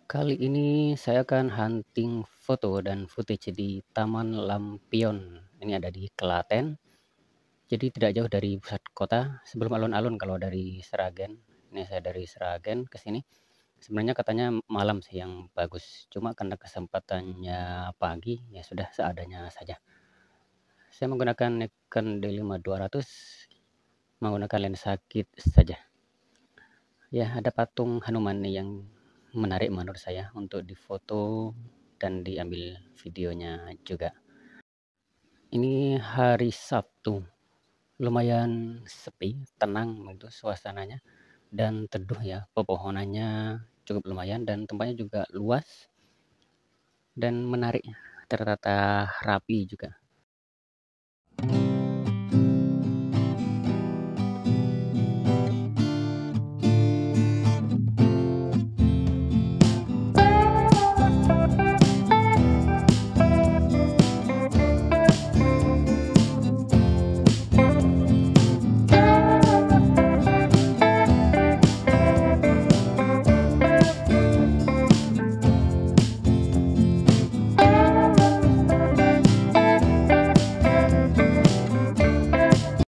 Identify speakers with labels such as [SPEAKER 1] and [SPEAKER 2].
[SPEAKER 1] Kali ini saya akan hunting foto dan footage di Taman Lampion. Ini ada di Klaten, jadi tidak jauh dari pusat kota, sebelum alun-alun kalau dari Sragen. Ini saya dari Sragen ke sini. Sebenarnya katanya malam sih yang bagus, cuma karena kesempatannya pagi, ya sudah seadanya saja. Saya menggunakan Nikon D5200, menggunakan lensa kit saja. Ya, ada patung Hanuman nih yang menarik menurut saya untuk difoto dan diambil videonya juga. Ini hari Sabtu, lumayan sepi, tenang itu suasananya dan teduh ya, pepohonannya cukup lumayan dan tempatnya juga luas dan menarik, tertata rapi juga.